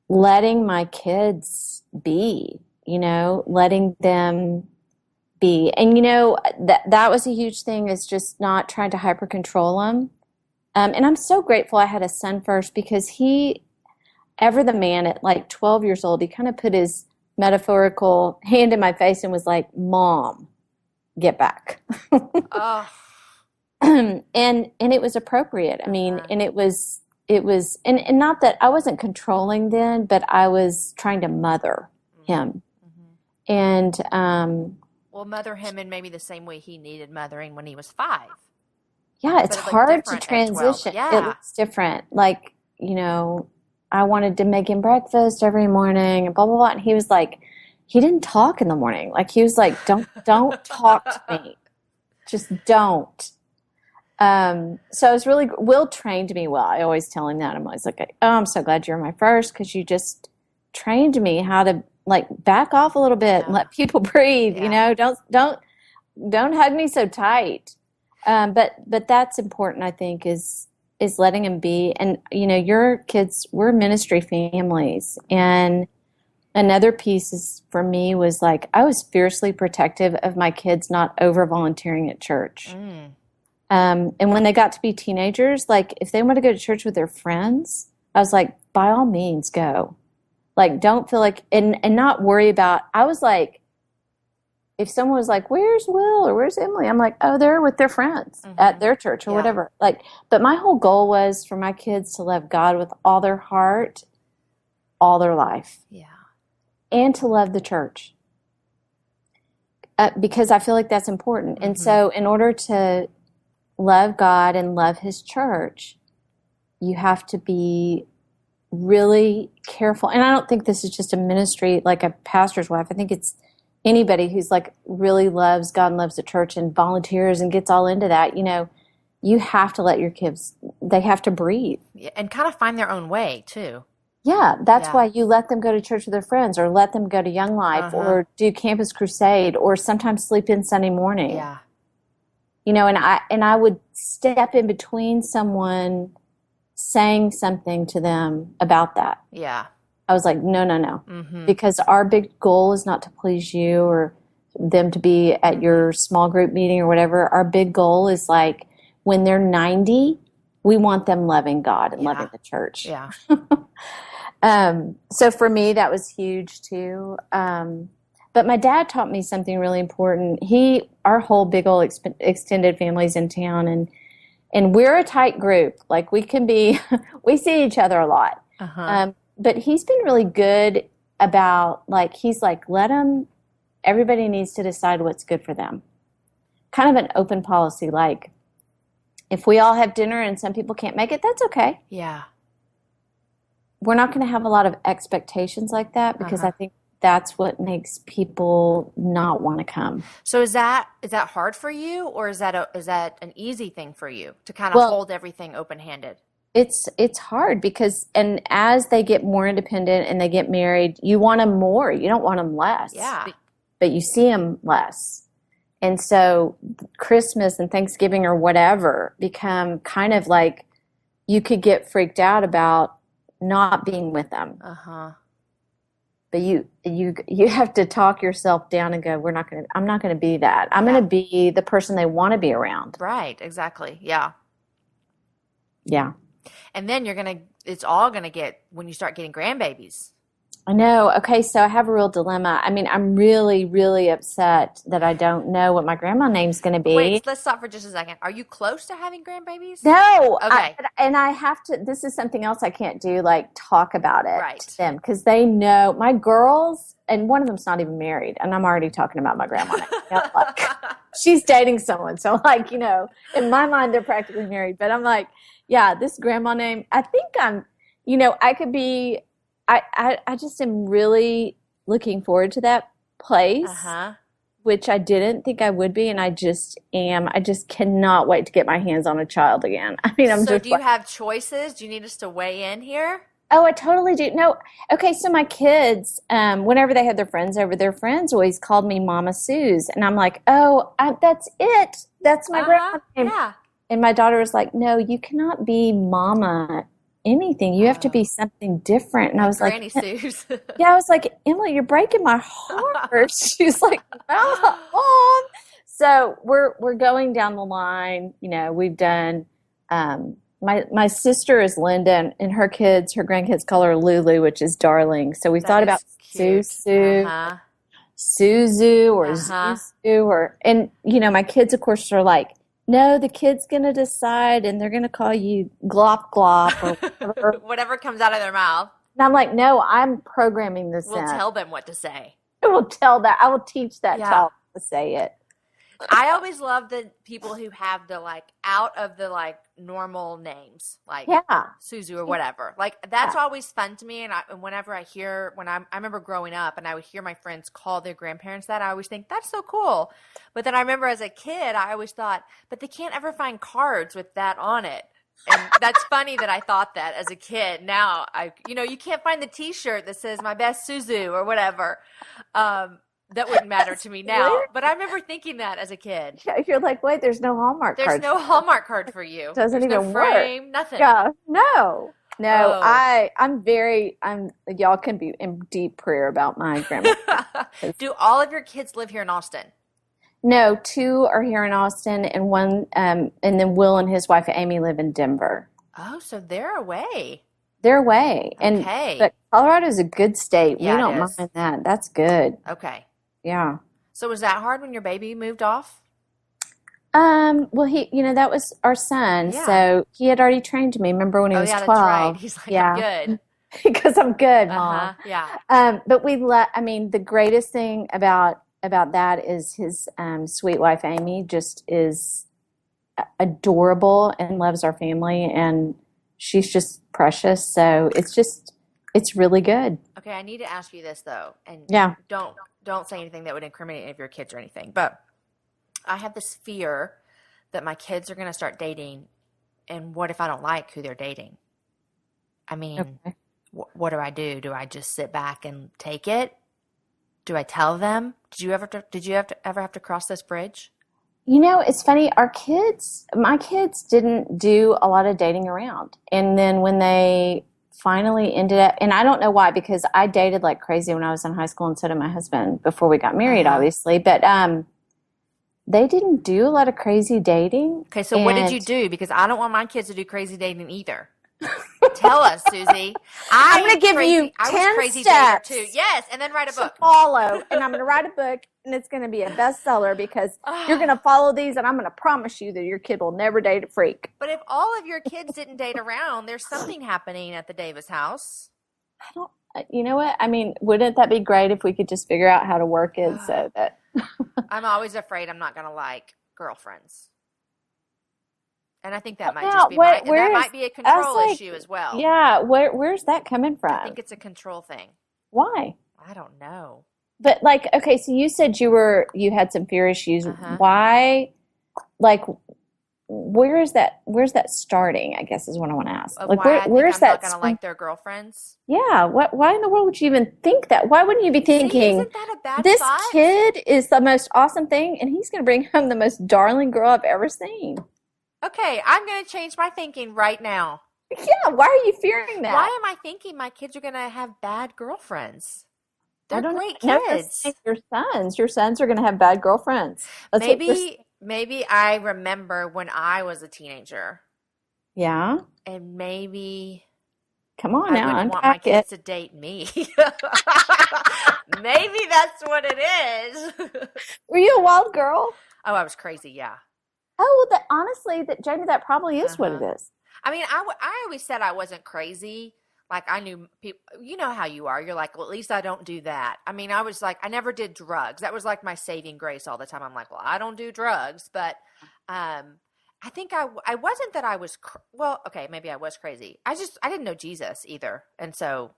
letting my kids be, letting them be. And, that was a huge thing is just not trying to hyper control them. And I'm so grateful I had a son first because ever the man at like 12 years old, he kind of put his metaphorical hand in my face and was like, Mom, get back. Oh. And it was appropriate. I mean, and it was, and not that I wasn't controlling then, but I was trying to mother him. And, well, mother him in maybe the same way he needed mothering when he was 5. Yeah, it's hard to transition. Yeah. It looks different. Like, I wanted to make him breakfast every morning and blah, blah, blah. And he was like, he didn't talk in the morning. Like, he was like, don't talk to me. Just don't. So it was really, Will trained me well. I always tell him that. I'm always like, oh, I'm so glad you're my first because you just trained me how to like back off a little bit and let people breathe, don't hug me so tight. But that's important, I think, is letting them be. And, your kids, we're ministry families. And another piece is for me was like, I was fiercely protective of my kids not over volunteering at church. And when they got to be teenagers, like if they want to go to church with their friends, I was like, by all means, go. Like, don't feel like, and not worry about, I was like, if someone was like, where's Will or where's Emily? I'm like, oh, they're with their friends at their church or whatever. Like, but my whole goal was for my kids to love God with all their heart, all their life. Yeah. And to love the church. Because I feel like that's important. And so in order to love God and love his church, you have to be really careful. And I don't think this is just a ministry like a pastor's wife. I think it's anybody who's like really loves God and loves the church and volunteers and gets all into that. You have to let your kids, they have to breathe. And kind of find their own way too. Yeah, that's why you let them go to church with their friends or let them go to Young Life or do Campus Crusade or sometimes sleep in Sunday morning. Yeah. And I would step in between someone saying something to them about that. Yeah. I was like, no. Because our big goal is not to please you or them to be at your small group meeting or whatever. Our big goal is like when they're 90, we want them loving God and loving the church. Yeah. So for me, that was huge too. But my dad taught me something really important. Our whole big old extended family's in town, and we're a tight group. Like we see each other a lot. But he's been really good about he's like, everybody needs to decide what's good for them. Kind of an open policy. Like if we all have dinner and some people can't make it, that's okay. Yeah. We're not going to have a lot of expectations like that because I think that's what makes people not want to come. So is that hard for you, or is that an easy thing for you to kind of hold everything open-handed? It's hard because, and as they get more independent and they get married, you want them more. You don't want them less. Yeah. But you see them less. And so Christmas and Thanksgiving or whatever become kind of like you could get freaked out about not being with them. But you have to talk yourself down and go, I'm not going to be that. I'm going to be the person they want to be around. Right. Exactly. Yeah. Yeah. And then it's all going to get when you start getting grandbabies. I know. Okay, so I have a real dilemma. I mean, I'm really, really upset that I don't know what my grandma name's going to be. Wait, let's stop for just a second. Are you close to having grandbabies? No. Okay. And I have to, this is something else I can't do, like talk about it to them because they know, my girls, and one of them's not even married, and I'm already talking about my grandma now. She's dating someone. So in my mind, they're practically married. But I'm like, Yeah, this grandma name. I think I could be, I just am really looking forward to that place, Uh-huh. which I didn't think I would be, and I just am. I just cannot wait to get my hands on a child again. I mean, I'm So just do you like, have choices? Do you need us to weigh in here? oh, I totally do. No, okay, so my kids, whenever they had their friends over, their friends always called me Mama Suze, and I'm like, oh, that's it. That's my Uh-huh. grandma name. Yeah. And my daughter was like, no, you cannot be Mama anything. You have to be Oh, something different. And I like was like, Granny Sue's. yeah, I was like, Emily, you're breaking my heart. She's like, Mom. So we're going down the line. We've done. My sister is Linda, and her kids, her grandkids call her Lulu, which is darling. So we That thought about is cute. Uh-huh. Suzu, or Uh-huh. Zuzu, my kids, of course, are like, no, the kid's gonna decide, and they're gonna call you Glop Glop or whatever. Whatever comes out of their mouth, And I'm like, no, I'm programming this we'll in. tell them what to say. I will tell that. I will teach that Yeah. child to say it. I always love the people who have the out of the normal names, like Yeah. Suzu or whatever. That's always fun to me. And whenever I hear, I remember growing up and I would hear my friends call their grandparents that, I always think that's so cool. But then I remember as a kid, I always thought, but they can't ever find cards with that on it. And that's funny that I thought that as a kid. Now you can't find the T-shirt that says "My Best Suzu" or whatever. That wouldn't matter to me now. Weird. But I remember thinking that as a kid. You're like, wait, there's no Hallmark There's card. no Hallmark card for you. Doesn't There's even no work. frame, nothing. Yeah, no. Oh. Y'all can be in deep prayer about my grandma. Do all of your kids live here in Austin? No, 2 are here in Austin, and one, and then Will and his wife Amy live in Denver. Oh, so they're away. They're away, Okay. but Colorado is a good state. Yeah, We it don't is. mind that. That's good. Okay. Yeah. So was that hard when your baby moved off? Well, that was our son, Yeah. so he had already trained me. Remember when he was 12? That's right. He's like, Yeah. I'm good. Because I'm good, Uh-huh. Mom. Yeah. But the greatest thing about that is his sweet wife Amy just is adorable and loves our family, and she's just precious. So it's really good. Okay, I need to ask you this though, and Yeah. don't say anything that would incriminate any of your kids or anything. But I have this fear that my kids are going to start dating, and what if I don't like who they're dating? I mean, Okay. what do I do? Do I just sit back and take it? Do I tell them? Did you ever have to cross this bridge? It's funny. My kids didn't do a lot of dating around. And then when they finally ended up, and I don't know why, because I dated like crazy when I was in high school, and so did my husband before we got married, Uh-huh. obviously. But they didn't do a lot of crazy dating. Okay, so what did you do? Because I don't want my kids to do crazy dating either. Tell us, Susie. I'm going to give you I 10 was crazy steps dater too. Yes, and then write a to book. follow. And I'm going to write a book, and it's going to be a bestseller, because you're going to follow these, and I'm going to promise you that your kid will never date a freak. But if all of your kids didn't date around, there's something happening at the Davis house. You know what? I mean, wouldn't that be great if we could just figure out how to work it so that I'm always afraid I'm not going to like girlfriends. And I think that might Now, just be what- that where might is- be a I was control like, issue as well. yeah, where's that coming from? I think it's a control thing. Why? I don't know. But okay, so you said you had some fear issues. Uh-huh. Why? Where's that starting? I guess is what I want to ask. Of Like, why I think where's I'm that? not going to like their girlfriends. Yeah. Why in the world would you even think that? Why wouldn't you be See, thinking, isn't that a bad this thought? kid is the most awesome thing, and he's going to bring home the most darling girl I've ever seen? Okay, I'm going to change my thinking right now. Yeah. Why are you fearing that? Why am I thinking my kids are going to have bad girlfriends? They're I don't great know. kids. Your sons are going to have bad girlfriends. That's what you're- Maybe I remember when I was a teenager, yeah. and maybe Come on I now, wouldn't want my unpack it. kids to date me. Maybe that's what it is. Were you a wild girl? Oh, I was crazy, yeah. Oh, well, honestly, Jamie, that probably is what it Uh-huh. is. I mean, I always said I wasn't crazy. Like, I knew people, you know how you are. You're like, well, at least I don't do that. I mean, I was like, I never did drugs. That was like my saving grace all the time. I'm like, well, I don't do drugs. But, and I think I wasn't that I was, well, okay, maybe I was crazy. I didn't know Jesus either. And so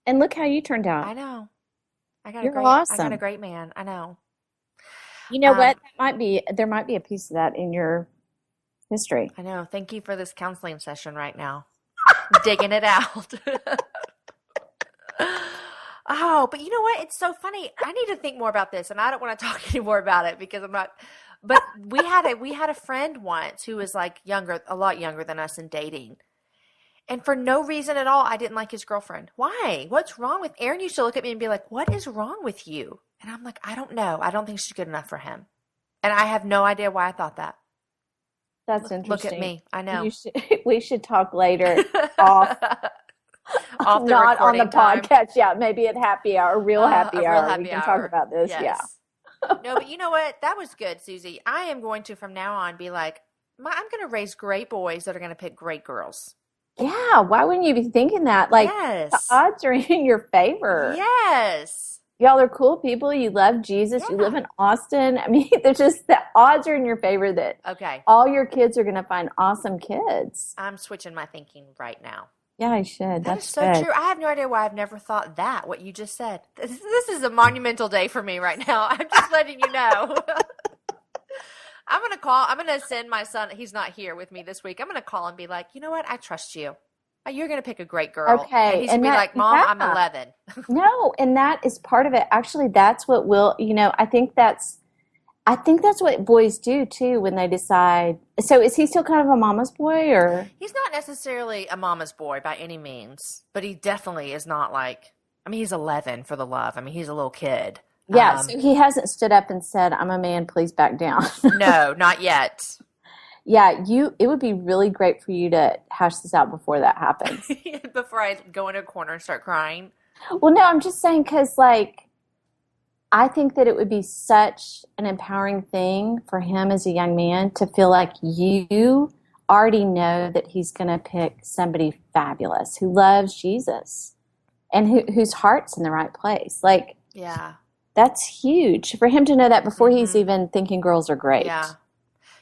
And look how you turned out. I know You're I got a awesome. great man. I know. You know what? There might be a piece of that in your history. I know. Thank you for this counseling session right now. Digging it out. Oh, but you know what? It's so funny. I need to think more about this, and I don't want to talk anymore about it because I'm not. But we had a friend once who was like a lot younger than us in dating, and for no reason at all, I didn't like his girlfriend. Why? What's wrong with Aaron? Used to look at me and be like, "What is wrong with you?" And I'm like, "I don't know. I don't think she's good enough for him," and I have no idea why I thought that. That's interesting. Look at me. I know. We should talk later off. Off the Not on the recording time. podcast. Yeah, maybe at happy hour, real happy hour. Happy we can hour. talk about this. Yes. Yeah. No, but you know what? That was good, Susie. I am going to from now on be like, I'm going to raise great boys that are going to pick great girls. Yeah. Why wouldn't you be thinking that? Like, Yes. the odds are in your favor. Yes. Y'all are cool people. You love Jesus. You live in Austin. I mean, there's just the odds are in your favor that all your kids are going to find awesome kids. I'm switching my thinking right now. Yeah, I should. That is so true. I have no idea why I've never thought that, what you just said. This is a monumental day for me right now. I'm just letting you know. I'm going to send my son. He's not here with me this week. I'm going to call and be like, you know what? I trust you. You're going to pick a great girl. Okay. And he's going to be like, Mom, I'm 11. No, and that is part of it. Actually, that's what I think that's what boys do too when they decide. So is he still kind of a mama's boy or? He's not necessarily a mama's boy by any means, but he definitely is not like, he's 11 for the love. He's a little kid. Yeah, so he hasn't stood up and said, I'm a man, please back down. No, not yet. Yeah, it would be really great for you to hash this out before that happens. Before I go in a corner and start crying. Well, no, I'm just saying because, like, I think that it would be such an empowering thing for him as a young man to feel like you already know that he's going to pick somebody fabulous who loves Jesus and whose heart's in the right place. Like, yeah, that's huge for him to know that before he's even thinking girls are great. Yeah.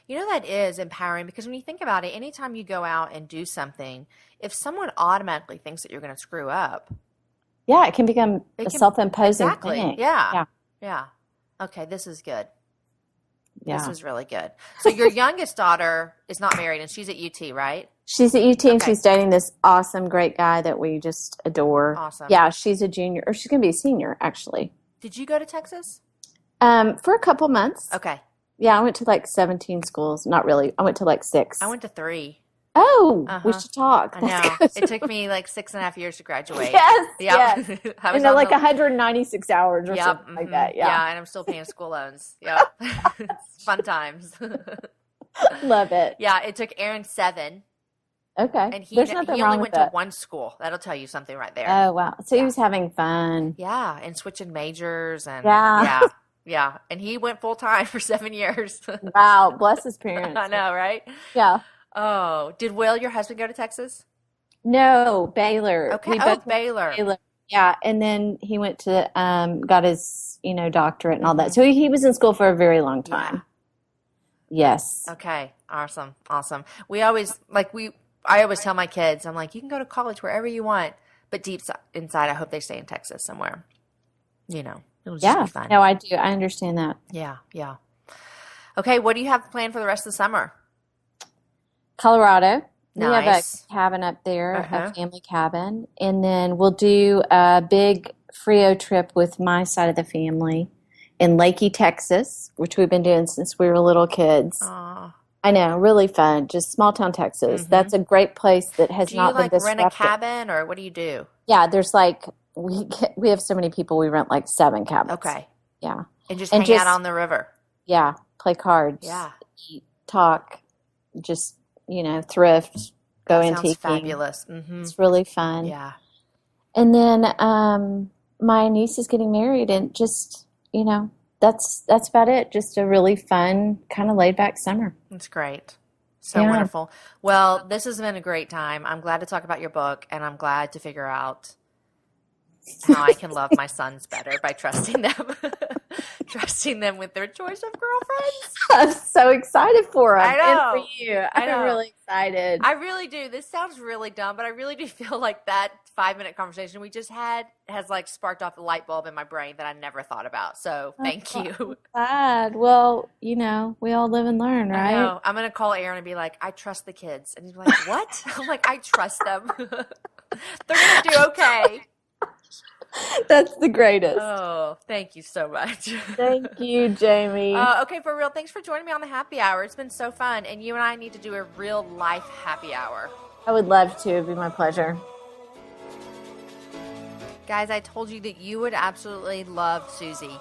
You know, that is empowering because when you think about it, anytime you go out and do something, if someone automatically thinks that you're going to screw up. Yeah, it can become a self-imposing thing. Yeah. Okay, this is good. Yeah. This is really good. So your youngest daughter is not married and she's at UT, right? She's at UT and she's dating this awesome, great guy that we just adore. Awesome. Yeah, she's a junior, or she's going to be a senior, actually. Did you go to Texas? For a couple months. Okay. Yeah, I went to like 17 schools. Not really. I went to like 6. I went to 3. Oh, we should talk. I know. It took me like 6.5 years to graduate. Yes. Yep. Yes. And they're like 196 hours or something like that. Yeah. Yeah, and I'm still paying school loans. Yep. It's fun times. Love it. Yeah, it took Aaron 7. Okay. And he only went to one school. That'll tell you something right there. Oh, wow. So he was having fun. Yeah, and switching majors and yeah. And he went full time for 7 years. Wow, bless his parents. I know, right? Yeah. Oh, did Will, your husband, go to Texas? No, Baylor. Okay. Baylor. Yeah, and then he went to got his doctorate and all that. So he was in school for a very long time. Yeah. Yes. Okay. Awesome. I always tell my kids, I'm like, you can go to college wherever you want, but deep inside, I hope they stay in Texas somewhere. It'll just be fun. No, I do. I understand that. Yeah. Okay, what do you have planned for the rest of the summer? Colorado. Nice. We have a cabin up there, a family cabin. And then we'll do a big Frio trip with my side of the family in Lakey, Texas, which we've been doing since we were little kids. Aww. I know, really fun. Just small town Texas. Mm-hmm. That's a great place that has not been disrupted. Do you rent a cabin or what do you do? Yeah, there's we have so many people, we rent like 7 cabins. Okay. Yeah. And just hang out on the river. Yeah. Play cards. Yeah. Eat, talk, just, thrift, go antiquing. Sounds fabulous. Mm-hmm. It's really fun. Yeah. And then my niece is getting married and just, that's about it. Just a really fun, kind of laid back summer. That's great. So wonderful. Well, this has been a great time. I'm glad to talk about your book and I'm glad to figure out how I can love my sons better by trusting them. trusting them with their choice of girlfriends. I'm so excited for them. I know. And for you. I'm really excited. I really do. This sounds really dumb, but I really do feel like that 5-minute conversation we just had has like sparked off the light bulb in my brain that I never thought about. So thank you. Glad. Well, you know, we all live and learn, right? I know. I'm going to call Aaron and be like, I trust the kids. And he's like, what? I'm like, I trust them. They're going to do okay. That's the greatest. Oh, thank you so much. Thank you, Jamie. Okay, for real, thanks for joining me on the happy hour. It's been so fun. And you and I need to do a real life happy hour. I would love to. It'd be my pleasure. Guys, I told you that you would absolutely love Susie.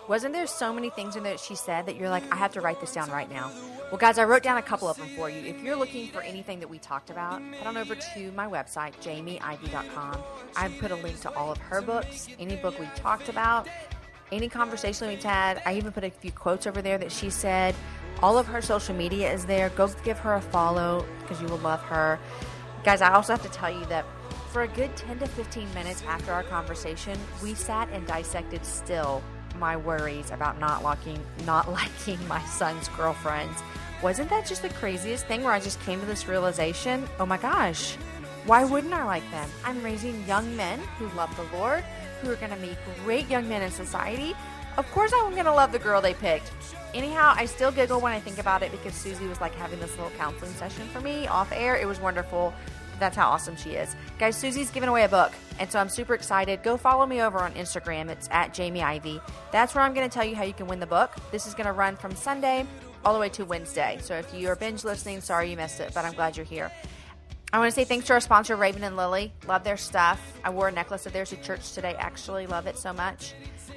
Wasn't there so many things in there that she said that you're like, I have to write this down right now? Well, guys, I wrote down a couple of them for you. If you're looking for anything that we talked about, head on over to my website, jamieivey.com. I put a link to all of her books, any book we talked about, any conversation we've had. I even put a few quotes over there that she said. All of her social media is there. Go give her a follow because you will love her. Guys, I also have to tell you that for a good 10 to 15 minutes after our conversation, we sat and dissected still my worries about not liking my son's girlfriends. Wasn't that just the craziest thing where I just came to this realization? Oh my gosh, why wouldn't I like them? I'm raising young men who love the Lord, who are going to be great young men in society. Of course I'm going to love the girl they picked. Anyhow, I still giggle when I think about it because Susie was like having this little counseling session for me off air. It was wonderful. That's how awesome she is. Guys, Susie's giving away a book, and so I'm super excited. Go follow me over on Instagram. It's at Jamie Ivey. That's where I'm going to tell you how you can win the book. This is going to run from Sunday all the way to Wednesday. So if you are binge listening, sorry you missed it, but I'm glad you're here. I want to say thanks to our sponsor, Raven and Lily. Love their stuff. I wore a necklace of theirs to church today, actually. Love it so much.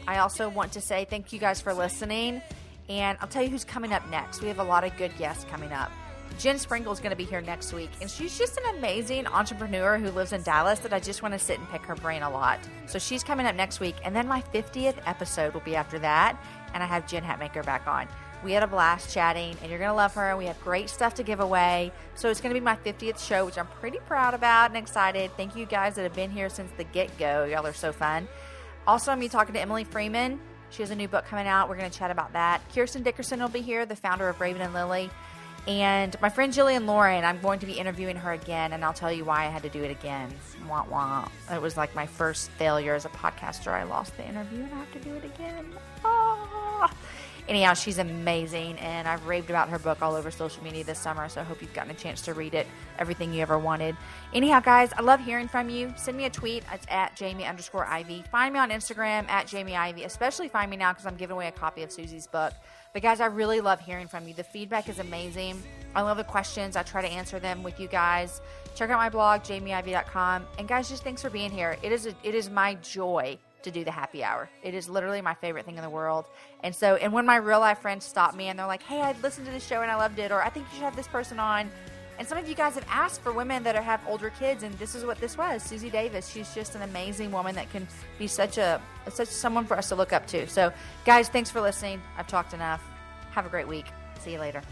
I also want to say thank you guys for listening, and I'll tell you who's coming up next. We have a lot of good guests coming up. Jen Sprinkle is going to be here next week, and she's just an amazing entrepreneur who lives in Dallas that I just want to sit and pick her brain a lot. So she's coming up next week, and then my 50th episode will be after that, and I have Jen Hatmaker back on. We had a blast chatting, and you're going to love her. We have great stuff to give away. So it's going to be my 50th show, which I'm pretty proud about and excited. Thank you guys that have been here since the get-go. Y'all are so fun. Also, I'm going to be talking to Emily Freeman. She has a new book coming out. We're going to chat about that. Kirsten Dickerson will be here, the founder of Raven and Lily. And my friend Jillian Lauren, I'm going to be interviewing her again, and I'll tell you why I had to do it again. Wah, wah. It was like my first failure as a podcaster. I lost the interview, and I have to do it again. Ah. Anyhow, she's amazing, and I've raved about her book all over social media this summer, so I hope you've gotten a chance to read it, everything you ever wanted. Anyhow, guys, I love hearing from you. Send me a tweet. It's at Jamie_Ivey. Find me on Instagram at Jamie Ivey, especially find me now because I'm giving away a copy of Susie's book. But, guys, I really love hearing from you. The feedback is amazing. I love the questions. I try to answer them with you guys. Check out my blog, jamieivey.com. And, guys, just thanks for being here. It is my joy to do the happy hour. It is literally my favorite thing in the world. And when my real life friends stop me and they're like, hey, I listened to this show and I loved it, or I think you should have this person on. And some of you guys have asked for women that have older kids, and this is what this was. Susie Davis. She's just an amazing woman that can be such someone for us to look up to. So, guys, thanks for listening. I've talked enough. Have a great week. See you later.